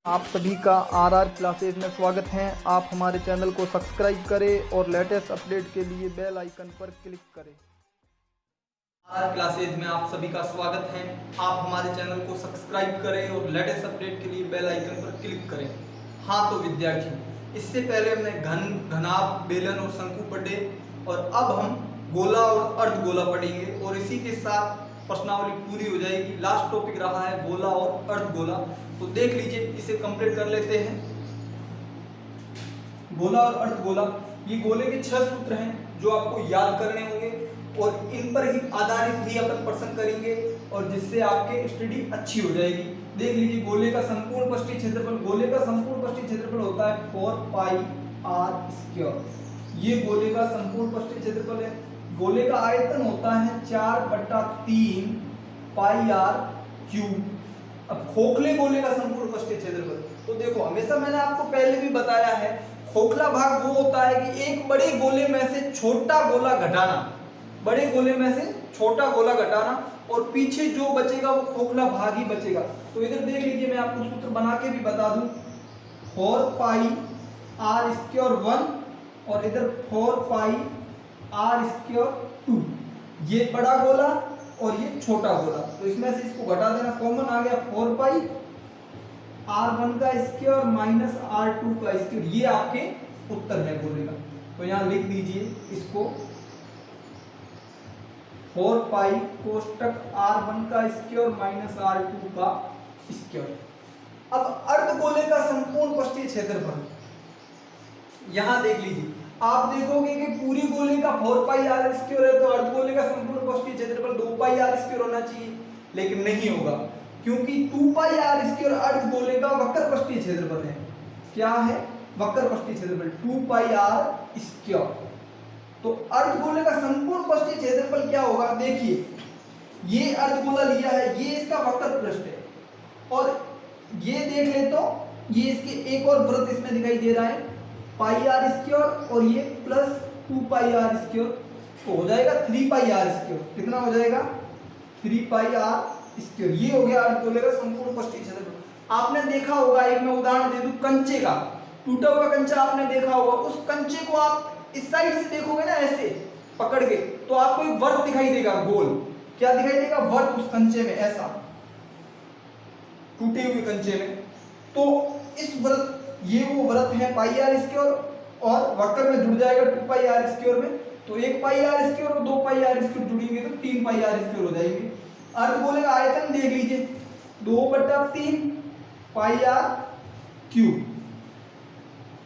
आप सभी का आरआर क्लासेज में स्वागत है। आप हमारे चैनल को सब्सक्राइब करें और लेटेस्ट अपडेट के लिए बेल आइकन पर क्लिक करें। आरआर क्लासेज में आप सभी का स्वागत है। आप हमारे चैनल को सब्सक्राइब करें और लेटेस्ट अपडेट के लिए बेल आइकन पर क्लिक करें। हाँ तो विद्यार्थी, इससे पहले हमने घन, घनाभ, बेलन और शंकु पढ़े और अब हम गोला और अर्धगोला पढ़ेंगे और इसी के साथ प्रश्नावली पूरी हो जाएगी। लास्ट टॉपिक रहा है गोला और अर्धगोला, तो देख लीजिए, इसे कंप्लीट कर लेते हैं। गोला और अर्धगोला, ये गोले के 6 सूत्र हैं जो आपको याद करने होंगे और इन पर ही आधारित ही अपन प्रश्न करेंगे और जिससे आपके स्टडी अच्छी हो जाएगी। देख लीजिए, गोले का संपूर्ण पृष्ठीय क्षेत्रफल, गोले का संपूर्ण पृष्ठीय क्षेत्रफल होता है 4πr²। ये गोले का संपूर्ण पृष्ठीय क्षेत्रफल है। गोले का आयतन होता है 4/3 πr³। अब खोखले गोले का संपूर्ण पृष्ठीय क्षेत्रफल, तो देखो, हमेशा मैंने आपको पहले भी बताया है, खोखला भाग वो होता है कि एक बड़े गोले में से छोटा गोला घटाना, बड़े गोले में से छोटा गोला घटाना और पीछे जो बचेगा वो खोखला भाग ही बचेगा। तो इधर देख लीजिए, मैं आपको सूत्र बना के भी बता दूं, 4πr²1 और इधर 4πr²2। ये बड़ा गोला और ये छोटा गोला, तो इसमें से इसको घटा देना, कॉमन आ गया 4πr1 का स्क्वायर माइनस r2 का स्क्वायर। ये आपके उत्तर है गोले का। तो यहां लिख दीजिए इसको, 4π कोष्टक r1 का स्क्वायर माइनस r2 का स्क्वायर। अब अर्धगोले का संपूर्ण पृष्ठीय क्षेत्रफल, यहां देख लीजिए, आप देखोगे कि पूरी गोले का 4πr² है, तो अर्धगोले का संपूर्ण पृष्ठीय क्षेत्रफल 2πr² होना चाहिए, लेकिन नहीं होगा क्योंकि 2πr² अर्धगोले का वक्र पृष्ठीय क्षेत्रफल है। क्या है? वक्र पृष्ठीय क्षेत्रफल 2πr²। तो अर्धगोले का संपूर्ण पृष्ठीय क्षेत्रफल क्या होगा? देखिए, ये अर्धगोला लिया है, ये इसका वक्र पृष्ठ है और ये देख ले तो ये इसके एक और वृत्त इसमें दिखाई दे रहा है πr² और ये प्लस 2πr², तो हो जाएगा 3πr²। कितना हो जाएगा? 3πr²। ये हो गया अर्धगोले का संपूर्ण पृष्ठीय क्षेत्रफल। आपने देखा होगा, एक मैं उदाहरण दे दूं, कंचे का, टूटा हुआ कंचा आपने देखा होगा, उस कंचे को आप इस साइड से देखोगे ना, ऐसे पकड़ के, तो आपको एक वर्त दिखाई देगा, गोल। क्या दिखाई देगा? वर्त उस कंचे में, ऐसा टूटे हुए कंचे में। तो इस वर्त, ये वो व्रत है πr² और वक्र में जुड़ जाएगा 2πr² में, तो 1πr² और 2πr² जुड़ेंगे तो 3πr² हो जाएंगे। अर्धगोले का आयतन देख लीजिए, 2/3 πr³।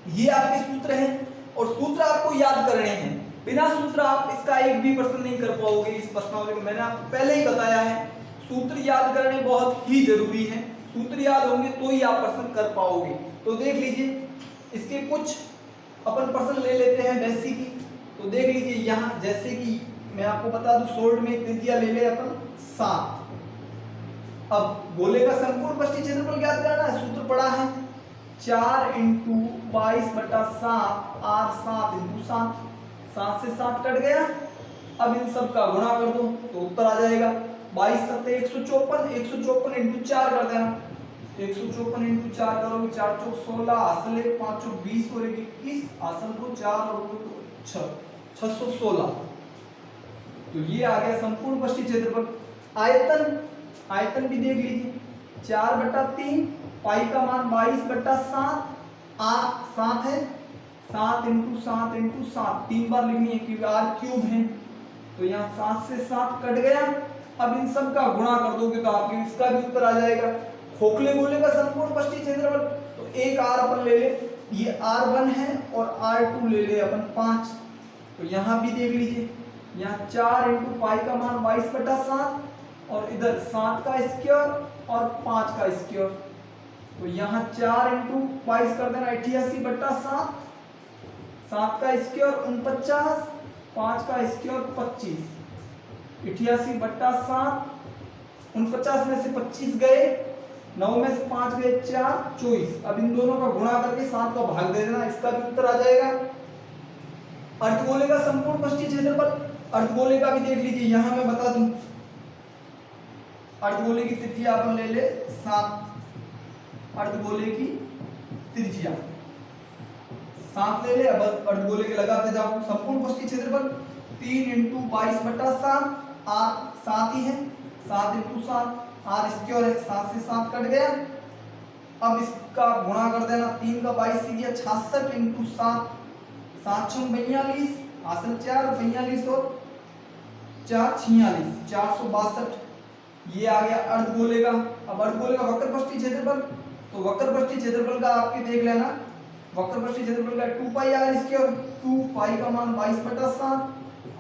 ये आपके सूत्र हैं और सूत्र आपको याद करने हैं। बिना सूत्र आप इसका एक भी प्रश्न नहीं कर पाओगे इस प्रश्नावली में। मैंने आपको पहले ही बताया है, सूत्र याद करने बहुत ही जरूरी है। सूत्र याद होंगे तो ही आप प्रश्न कर पाओगे। तो देख लीजिए, इसके कुछ अपन प्रश्न ले लेते हैं बेसिक की। तो देख लीजिए, यहाँ जैसे कि मैं आपको बता दूं, शॉर्ट में त्रिज्या ले ले अपन 7। अब गोले का संपूर्ण पृष्ठीय क्षेत्रफल ज्ञात करना है, सूत्र पड़ा है 4 × 22/7 r7 × 7। 7 से 7 कट गया। अब इन सब का गुणा कर दो तो उत्तर आ जाएगा 22 × 7 = 154। 154 × 4 कर देना, 154 × 4 करोगे 4 × 4 = 16, हासिल 5 × 20 और 21, हासिल को 4 और 6 616। तो ये आ गया संपूर्ण पृष्ठीय क्षेत्रफल। आयतन भी देख लीजिए, 4/3 पाई का मान 22/7 7 है, 7 × 7 × 7 3 बार लिखनी है क्योंकि r³ है। तो यहाँ 7 से 7 कट गया। अब इन सब का गुणा कर दोगे तो आपके इसका भी उत्तर आ जाएगा। खोखले गोले का संपूर्ण पृष्ठीय क्षेत्रफल, तो एक r अपन ले ले, ये r1 है और r2 ले ले अपन 5। तो यहाँ भी देख लीजिए, यहाँ 4 × पाई का मान 22/7 और इधर 7 का स्क्वायर और 5 का स्क्वायर। तो यहाँ 4 × 22 कर देना 88/7, 7 का स्क्वायर 49, 5 का स्क्वायर 25। 88/7, 49 में से 25 गए, 9 में से 5 गए 4, 24। अब इन दोनों का गुणा करके 7 का भाग दे देना, इसका भी उत्तर आ जाएगा। अर्धगोले का संपूर्ण पृष्ठीय क्षेत्रफल, अर्धगोले का भी देख लीजिए, यहां मैं बता दूं, अर्धगोले की त्रिज्या अपन ले ले 7 अर्धगोले की त्रिज्या। 7 ले ले, अब अर्धगोले के लगाते जाओ। संपूर्ण पृष्ठीय क्षेत्रफल 3 × 22/7, r 7 ही है, 7 × 7, r स्क्वायर है, 7 से 7 कट गया। अब इसका गुणा कर देना, 3 का 22 गया, 66 × 7, 7 × 42, हासिल 4, 42 और 4 46, 462। ये आ गया अर्धगोले का। अब अर्धगोले का वक्र पृष्ठीय क्षेत्रफल, तो वक्र पृष्ठीय क्षेत्रफल का आपके देख लेना, वक्र पृष्ठीय क्षेत्रफल का 2πr स्क्वायर, 2π का मान 22/7,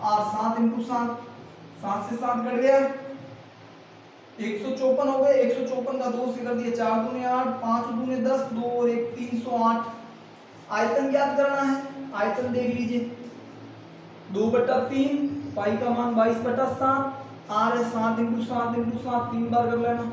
r 7 × 7, 7 से 7 कट गया, 154 हो गए। 154 का 2 से कर दिया, 4 दूनी 8, 5 दूनी 10, 2 और 1 308। आयतन ज्ञात करना है, आयतन देख लीजिए, 2/3, पाई का मान 22/7, r है 7 × 7 × 7, 3 बार कर लेना,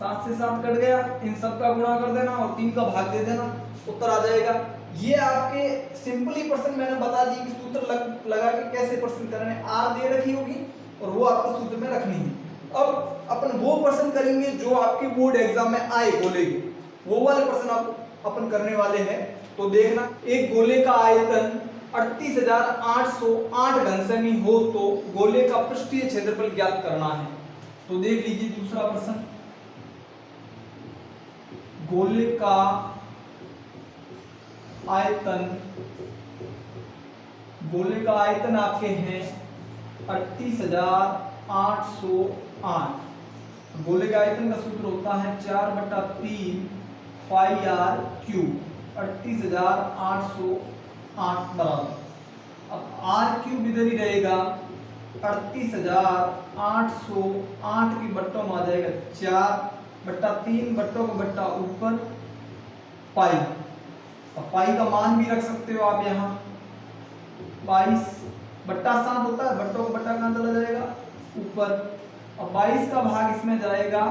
7 से 7 कट गया, इन सब का गुणा कर देना और 3 का भाग दे देना, उत्तर आ जाएगा। ये आपके सिंपली प्रश्न मैंने बता दी कि सूत्र लगा के कैसे प्रश्न करने, r दे रखी होगी और वो आपको सूत्र में रखनी है। अब अपन वो प्रश्न करेंगे जो आपके बोर्ड एग्जाम में आए गोले के, वो वाले प्रश्न आप अपन करने वाले हैं। तो देखना, एक गोले का आयतन 38,808 घन सेमी हो तो गोले का पृष्ठीय क्षेत्रफल ज्ञात करना है। तो देख लीजिए दूसरा प्रश्न, गोले का आयतन आपके हैं 38,808। गोले के आयतन का सूत्र होता है 4/3 πr³, 38,808 बराबर। अब r³ इधर ही रहेगा, 38,808 की बट्टों में आ जाएगा 4/3, बट्टों का बट्टा ऊपर, पाई। अब पाई का मान भी रख सकते हो आप यहाँ, 22/7 होता है, बट्टों का बट्टा कहाँ चला जाएगा, ऊपर। अब 22 का भाग इसमें जाएगा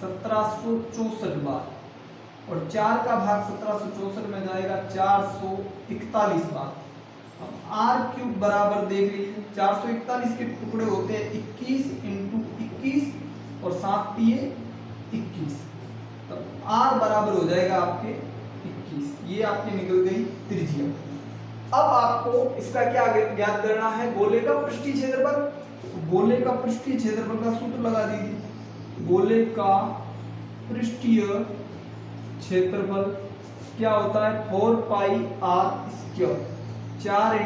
1764 बार और 4 का भाग 1764 में जाएगा 441 बार। अब r³ बराबर देख लीजिए, 441 के टुकड़े होते हैं 21 × 21 और 7 × 21, तब r बराबर हो जाएगा आपके 21। ये आपकी निकल गई त्रिज्या। अब आपको इसका क्या ज्ञात करना है, गोले का पृष्ठीय क्षेत्रफल। गोले का पृष्ठीय क्षेत्रफल का सूत्र लगा दीजिए, गोले का पृष्ठीय क्षेत्रफल क्या होता है, 4πr², 4 ×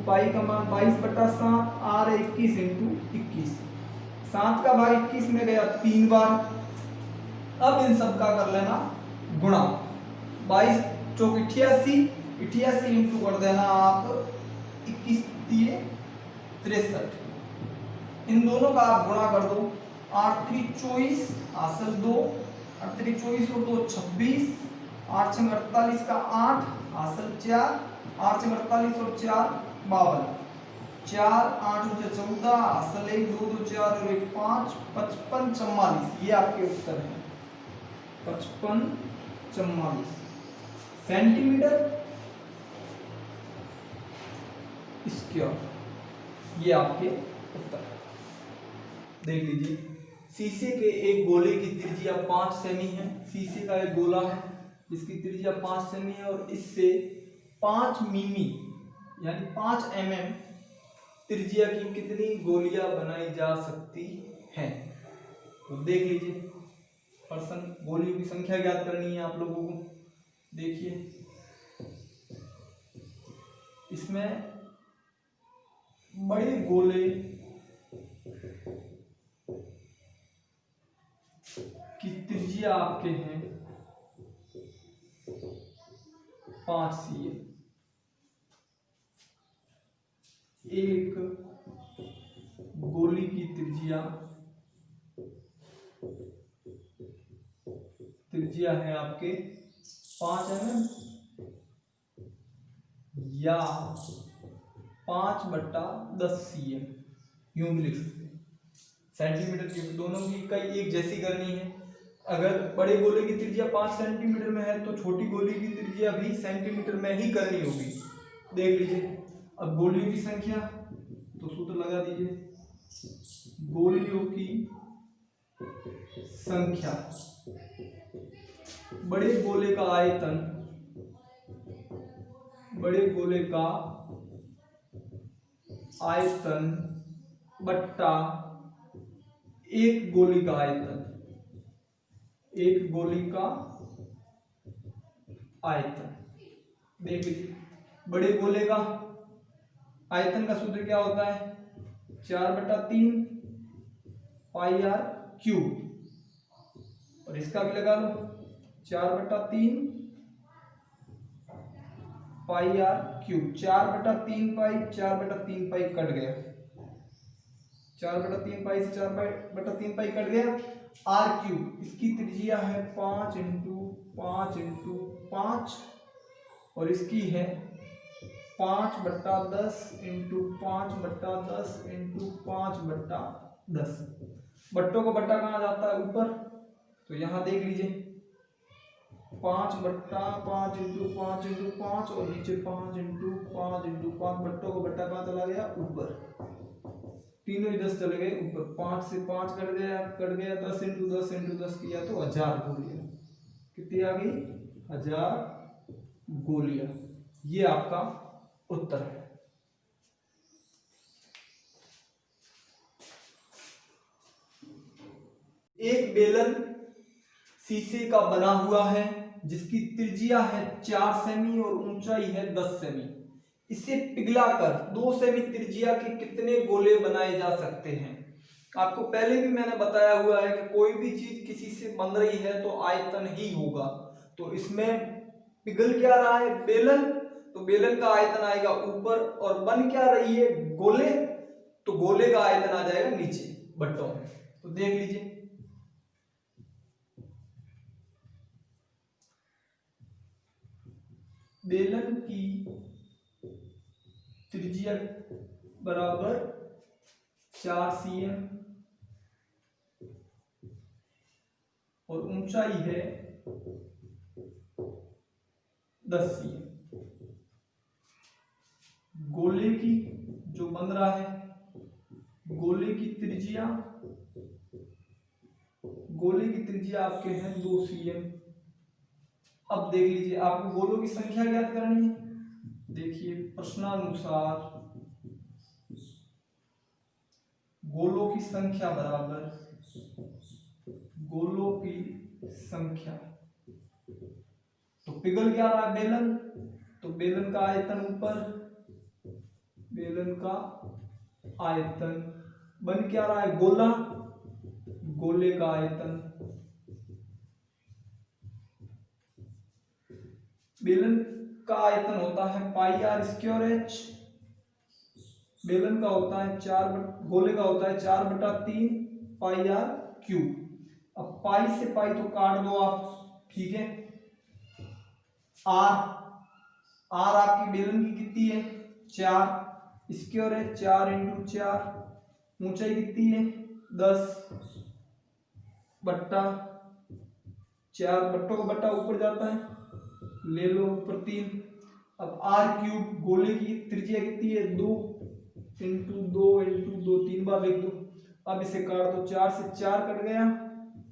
पाई का मान 22/7, r 21 × 21, 7 का भाग 21 में गया 3 बार। अब इन सब का कर लेना गुणा, 22 चौक 88, 88 इंटू कर देना आप 21 × 63, इन दोनों का आप गुणा कर दो, 8 × 24, हासिल 2, 8 × 24 और 2 26, 8 × 48 का 8, हासिल 4, 8 × 48 और 4 52, 4 8 × 14, हासिल 1, 2 2 4 और 1 5, 55 44। ये आपके उत्तर है, 55 44 सेंटीमीटर स्क्वायर। ये आपके उत्तर है। देख लीजिए, शीशे के एक गोले की त्रिज्या 5 सेमी है। शीशे का एक गोला है जिसकी त्रिज्या 5 सेमी है और इससे 5 मिमी यानी 5 mm त्रिज्या की कितनी गोलियां बनाई जा सकती हैं। तो देख लीजिए प्रश्न, गोलियों की संख्या ज्ञात करनी है आप लोगों को। देखिए इसमें बड़े गोले की त्रिज्या आपके हैं 5 cm। एक गोली की त्रिज्या है आपके 5 mm या 5/10 cm, यूं भी लिख सकते हैं। सेंटीमीटर की दोनों की इकाई एक जैसी करनी है। अगर बड़े गोले की त्रिज्या 5 सेंटीमीटर में है तो छोटी गोली की त्रिज्या भी सेंटीमीटर में ही करनी होगी। देख लीजिए, अब गोलियों की संख्या, तो सूत्र लगा दीजिए, गोलियों की संख्या बड़े गोले का आयतन, बड़े गोले का आयतन बट्टा एक गोली का आयतन, एक गोली का आयतन। देख लीजिए, बड़े गोले का आयतन का सूत्र क्या होता है, 4/3 पाई आर क्यूब। और इसका भी लगा लो 4/3 pi r cube. 4/3 pi, 4/3 pi cut गया, 4/3 पाई से 4/3 पाई कट गया। आर क्यूब, इसकी त्रिज्या है 5 × 5 × 5 और इसकी है 5/10 × 5/10 × 5/10। बट्टों का बट्टा कहाँ जाता है, ऊपर, तो यहां देख लीजिए 5/5 × 5 × 5 और नीचे 5 × 5 × 5। बट्टों का बट्टा कहाँ चला गया, ऊपर, तीनों ही 10 चले गए ऊपर। 5 से 5 कट गया 10 × 10 × 10 किया तो 1000 गोलियां। कितनी आ गई, 1000 गोलियां। ये आपका उत्तर है। एक बेलन शीशे का बना हुआ है जिसकी त्रिज्या है 4 सेमी और ऊंचाई है 10 सेमी। इसे पिघलाकर 2 सेमी त्रिज्या के कितने गोले बनाए जा सकते हैं। आपको पहले भी मैंने बताया हुआ है कि कोई भी चीज किसी से बन रही है तो आयतन ही होगा। तो इसमें पिघल क्या रहा है, बेलन, तो बेलन का आयतन आएगा ऊपर, और बन क्या रही है, गोले, तो गोले का आयतन आ जाएगा नीचे बट्टों में। तो देख लीजिए, बेलन की त्रिज्या बराबर 4 cm और ऊंचाई है 10 cm। गोले की जो बन रहा है, गोले की त्रिज्या आपके हैं 2 cm। अब देख लीजिए, आपको गोलों की संख्या ज्ञात करनी है। देखिए, प्रश्नानुसार गोलों की संख्या बराबर गोलों की संख्या, तो पिघल क्या रहा है, बेलन, तो बेलन का आयतन ऊपर, बेलन का आयतन, बन क्या रहा है, गोला, गोले का आयतन, बेलन का आयतन होता है पाई आर स्क्वायर एच। बेलन का होता है 4, गोले का होता है 4/3 पाई आर क्यूब। अब पाई से पाई तो काट दो आप, ठीक है। आर आपकी बेलन की कितनी है, 4 स्क्वायर है, 4 × 4। ऊंचाई कितनी है, 10/4। बट्टों का बट्टा ऊपर जाता है, ले लो ऊपर 3। अब आर क्यूब, गोले की त्रिज्या कितनी है, 2 × 2 × 2, 3 बार लिख दो। अब इसे काट दो, 4 से 4 कट गया,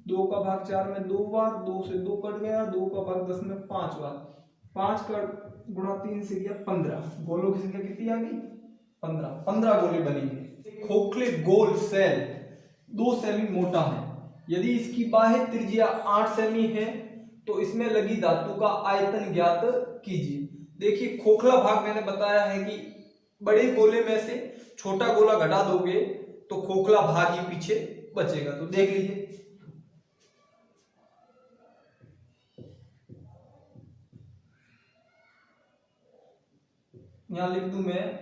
2 का भाग 4 में 2 बार, 2 से 2 कट गया, 2 का भाग 10 में 5 बार, 5 का गुणा 3 से गया 15। गोलों की संख्या कितनी आ गई, 15 गोले बनेंगे। खोखले गोल सेल 2 सेमी मोटा है। यदि इसकी बाह्य त्रिज्या 8 सेमी है तो इसमें लगी धातु का आयतन ज्ञात कीजिए। देखिए, खोखला भाग मैंने बताया है कि बड़े गोले में से छोटा गोला घटा दोगे तो खोखला भाग ही पीछे बचेगा। तो देख लीजिए, यहां लिख दूं मैं,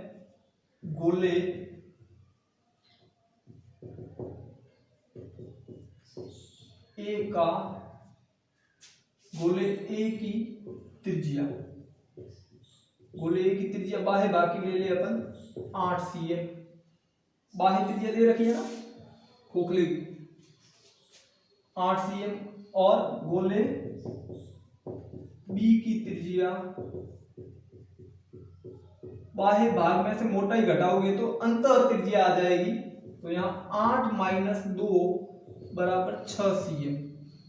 गोले ए की त्रिज्या, गोले ए की त्रिज्या बाह्य भाग की ले अपन 8 cm। बाह्य त्रिज्या दे रखी है ना खोखले की 8 cm, और गोले बी की त्रिज्या, बाह्य भाग में से मोटा ही घटाओगे तो अंतर त्रिज्या आ जाएगी। तो यहाँ 8 - 2 = 6 cm।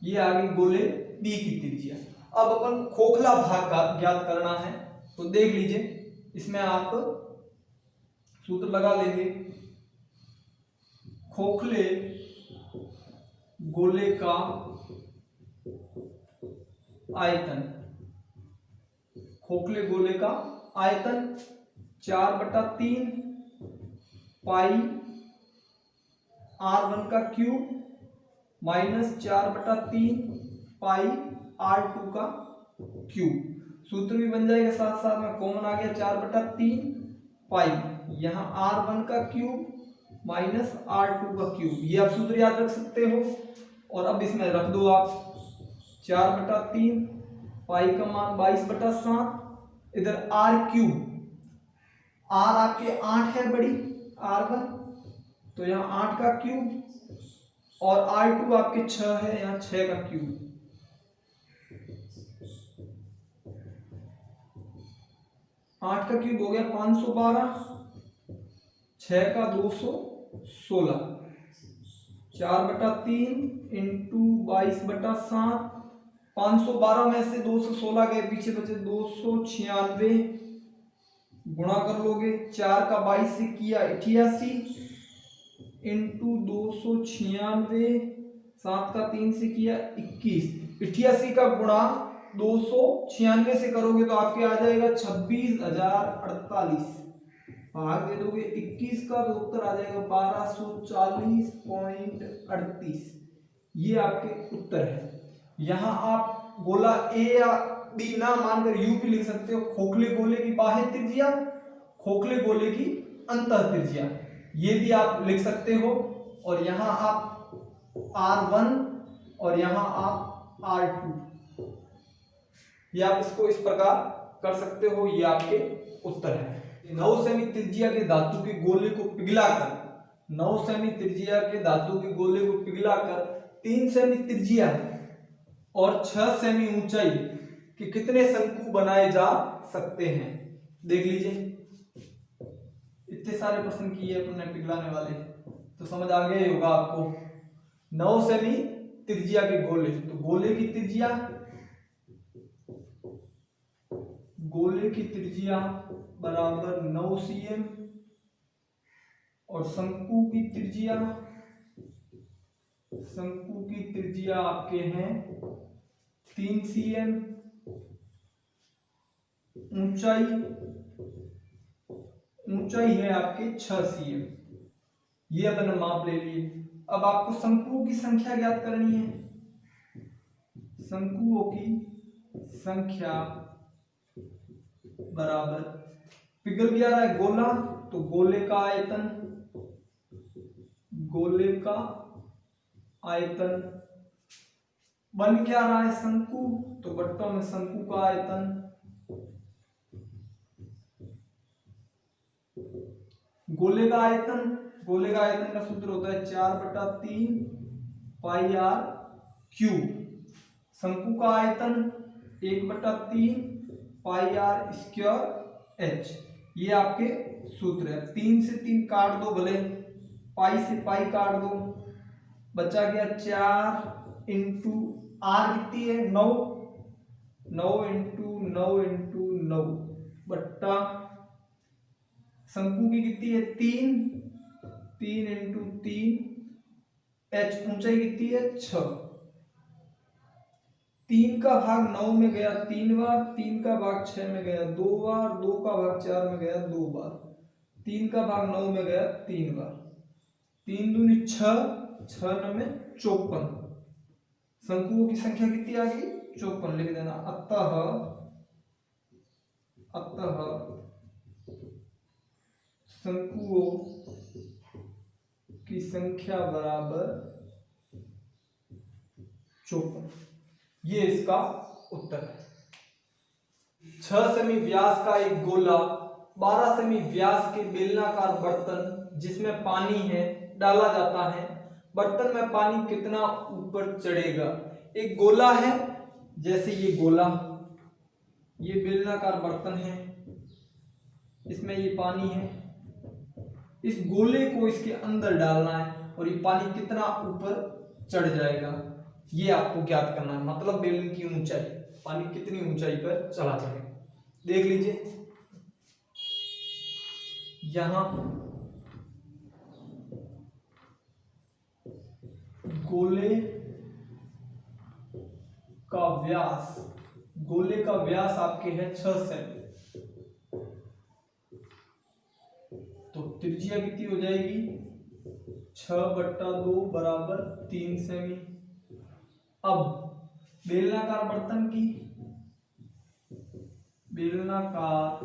ये आ गई गोले बी की त्रिज्या। अब अपन खोखला भाग का ज्ञात करना है, तो देख लीजिए, इसमें आप सूत्र लगा लेंगे। खोखले गोले का आयतन, खोखले गोले का आयतन 4/3 पाई r1 का क्यूब माइनस 4/3 पाई r2 का क्यूब। सूत्र भी बन जाएगा, साथ साथ में कॉमन आ गया 4/3 पाई, यहाँ r1 का क्यूब माइनस r2 का क्यूब, ये आप सूत्र याद रख सकते हो। और अब इसमें रख दो आप 4/3 पाई का मान 22/7, इधर r क्यूब, r आपके 8 है बड़ी r1, तो यहाँ 8 का क्यूब, और r2 आपके 6 है, यहाँ 6 का क्यूब। आठ का क्यूब हो गया 512, 6 का 216, 4/3 इंटू 22/7, 512 में से 216 गए पीछे बचे 296, गुणा कर लोगे, 4 का 22 से किया 88 इंटू 296, 7 का 3 से किया 21, 88 का गुणा 296 से करोगे तो आपके आ जाएगा 26,048, भाग दे दोगे 21 का तो उत्तर आ जाएगा 1240.38। ये आपके उत्तर है। यहाँ आप गोला ए या बी ना मानकर यू भी लिख सकते हो, खोखले गोले की बाह्य त्रिज्या, खोखले गोले की अंतः त्रिज्या, ये भी आप लिख सकते हो। और यहाँ आप r1 और यहाँ आप r2, ये आप इसको इस प्रकार कर सकते हो, ये आपके उत्तर है। 9 सेमी त्रिज्या के धातु के गोले को पिघलाकर, 9 सेमी त्रिज्या के धातु के गोले को पिघलाकर 3 सेमी त्रिज्या और 6 सेमी ऊंचाई के कितने शंकु बनाए जा सकते हैं। देख लीजिए, इतने सारे प्रश्न किए अपने पिघलाने वाले, तो समझ आ गया होगा आपको। 9 सेमी त्रिज्या के गोले, तो गोले की त्रिज्या, गोले की त्रिज्या बराबर 9 cm और शंकु की त्रिज्या, शंकु की त्रिज्या आपके हैं 3 cm, ऊंचाई, ऊंचाई है आपके 6 cm, ये अपन माप ले लिए। अब आपको शंकुओं की संख्या ज्ञात करनी है। शंकुओं की संख्या बराबर, पिघल गया है गोला तो गोले का आयतन, गोले का आयतन, बन क्या रहा है शंकु, तो बट्टों में शंकु का आयतन, गोले का आयतन, गोले का आयतन का सूत्र होता है 4/3 पाई आर क्यूब, शंकु का आयतन 1/3 पाई आर स्क्वायर एच, ये आपके सूत्र है। 3 से 3 काट दो, भले पाई से पाई काट दो, बचा गया 4 इंटू आर कितनी है 9, 9 इंटू 9 इंटू 9 बट्टा शंकु की कितनी है 3, 3 इंटू 3, एच ऊंचाई कितनी है 6, 3 का भाग 9 में गया 3 बार, 3 का भाग 6 में गया 2 बार, 2 का भाग 4 में गया 2 बार, 3 का भाग 9 में गया 3 बार, 3 दूनी 6, 6 में 54, शंकुओं की संख्या कितनी आ गई 54 लिख देना। अतः शंकुओं की संख्या बराबर 54, ये इसका उत्तर है। 6 सेमी व्यास का एक गोला 12 सेमी व्यास के बेलनाकार बर्तन जिसमें पानी है डाला जाता है, बर्तन में पानी कितना ऊपर चढ़ेगा। एक गोला है, जैसे ये गोला, ये बेलनाकार बर्तन है, इसमें ये पानी है, इस गोले को इसके अंदर डालना है और ये पानी कितना ऊपर चढ़ जाएगा। ये आपको ज्ञात करना है, मतलब बेलन की ऊंचाई, पानी कितनी ऊंचाई पर चला जाएगा। देख लीजिए यहां गोले का व्यास, गोले का व्यास आपके है 6 सेमी, तो त्रिज्या कितनी हो जाएगी 6/2 बराबर 3 सेमी। अब बेलनाकार बर्तन की, बेलनाकार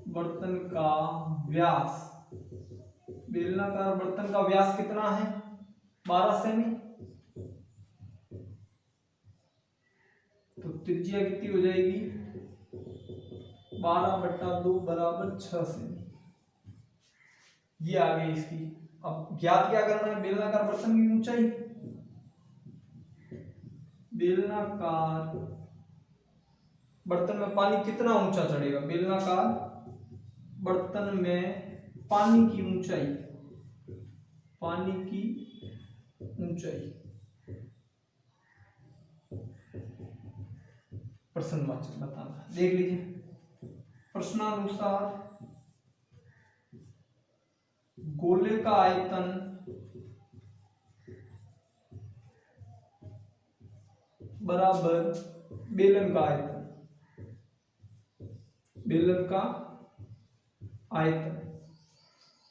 बर्तन का व्यास, बेलनाकार बर्तन का व्यास कितना है 12 सेमी, तो त्रिज्या कितनी हो जाएगी 12/2 बराबर 6 सेमी। ये आ गई इसकी। अब ज्ञात क्या करना है, बेलनाकार बर्तन की ऊंचाई, बेलनाकार बर्तन में पानी कितना ऊंचा चढ़ेगा, बेलनाकार बर्तन में पानी की ऊंचाई, पानी की ऊंचाई, प्रश्नवाचक बताना। देख लीजिए प्रश्नानुसार गोले का आयतन बराबर बेलन का आयतन, बेलन का आयतन,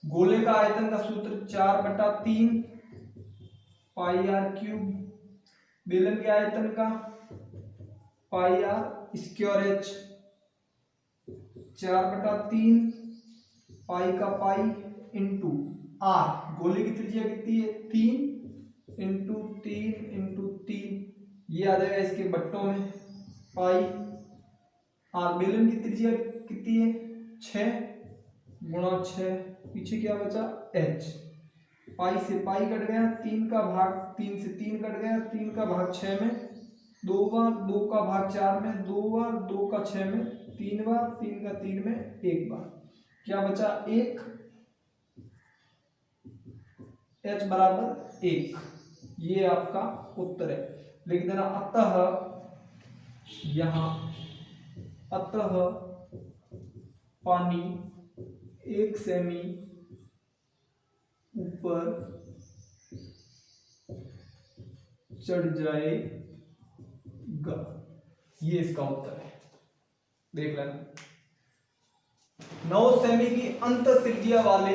गोले का आयतन का सूत्र 4/3 पाई आर क्यूब, बेलन के आयतन का पाई आर स्क्वायर एच, 4/3 पाई का पाई इंटू आर, गोले की त्रिज्या कितनी है 3 इंटू 3 इंटू 3, ये आ जाएगा इसके बट्टों में पाई आर, बेलन की त्रिज्या कितनी है 6 × 6, पीछे क्या बचा h, पाई से पाई कट गया, 3 का भाग 3 से 3 कट गया, 3 का भाग 6 में 2 बार, 2 का भाग 4 में 2 बार, 2 का 6 में 3 बार, 3 का 3 में 1 बार, क्या बचा 1, h बराबर 1। ये आपका उत्तर है, लिख देना। अतः यहां, अतः पानी 1 सेमी ऊपर चढ़ जाएगा, ये इसका उत्तर है। देख लेना। 9 सेमी की अंत त्रिज्या वाले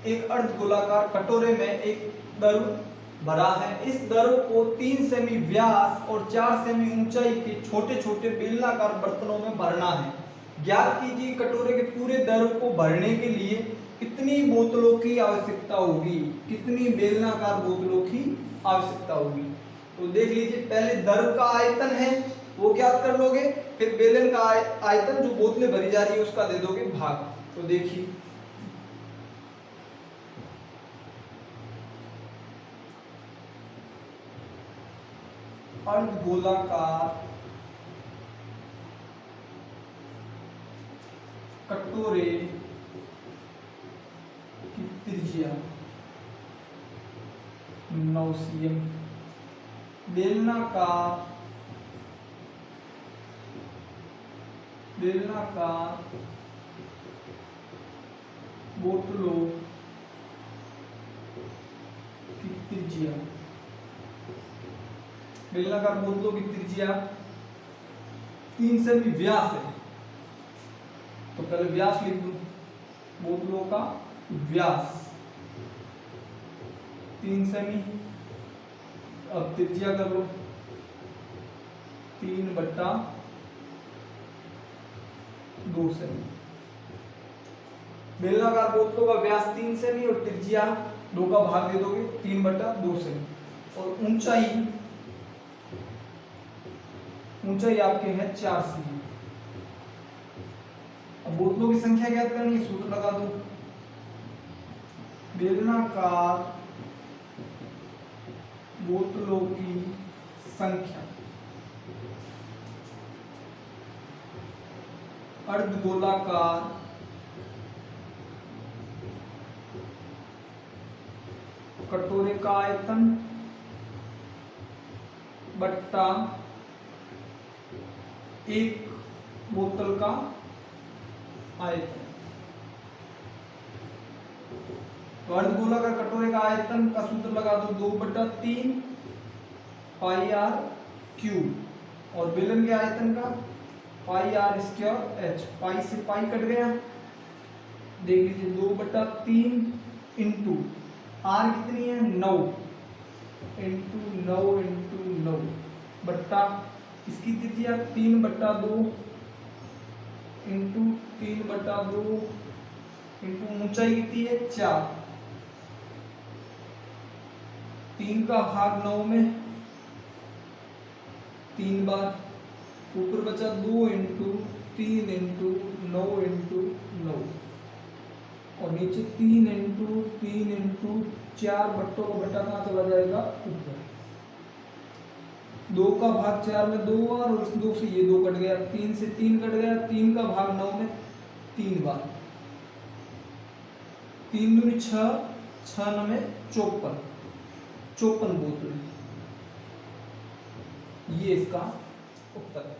एक अर्धगोलाकार कटोरे में एक दर्व भरा है। इस दर्व को 3 सेमी व्यास और 4 सेमी ऊंचाई के छोटे छोटे बेलनाकार बर्तनों में भरना है। ज्ञात कीजिए कटोरे के पूरे दर्व को भरने के लिए कितनी बोतलों की आवश्यकता होगी, कितनी बेलनाकार बोतलों की आवश्यकता होगी। तो देख लीजिए, पहले दर्व का आयतन है वो ज्ञात कर लोगे, फिर बेलन का आयतन जो बोतलें भरी जा रही है उसका दे दोगे भाग। तो देखिए अर्धगोलाकार कटोरे की त्रिज्या 9 cm, बेलनाकार बोतलों की त्रिज्या, बेलनाकार बोतलों की त्रिज्या 3 सेमी व्यास है, तो पहले व्यास लिख दूं, बोतलों का व्यास 3 सेमी, अब त्रिज्या कर लो 3/2 सेमी। बेलनाकार बोतलों का व्यास 3 सेमी और त्रिज्या 2 का भाग दे दोगे 3/2 सेमी। और ऊंचाई आपके है 4 सेमी। अब बोतलों की संख्या ज्ञात करनी है, सूत्र लगा दो। बेलनाकार बोतलों की संख्या अर्धगोलाकार कटोरे का आयतन बट्टा 1 बोतल का आयतन। तो अर्धगोलाकार कटोरे का आयतन का सूत्र लगा दो 2/3 पाई आर क्यूब, और बेलन के आयतन का पाई आर स्क्वायर एच। पाई से पाई कट गया, देख लीजिए 2/3 इंटू आर कितनी है 9 इंटू 9 बट्टा इसकी त्रिज्या 3/2 इंटू 3/2 इंटू ऊंचाई कितनी है 4, 3 का भाग 9 में 3 बार, ऊपर बचा 2 इंटू 3 इंटू 9 इंटू 9, और नीचे 3 इंटू 3 इंटू 4 बट्टों का बट्टा कहाँ चला जाएगा ऊपर। 2 का भाग 4 में 2 बार, और इस 2 से ये 2 कट गया, 3 से 3 कट गया, 3 का भाग 9 में 3 बार, 3 दूनी 6, 6 9 में 54 बोतल। ये इसका उत्तर है।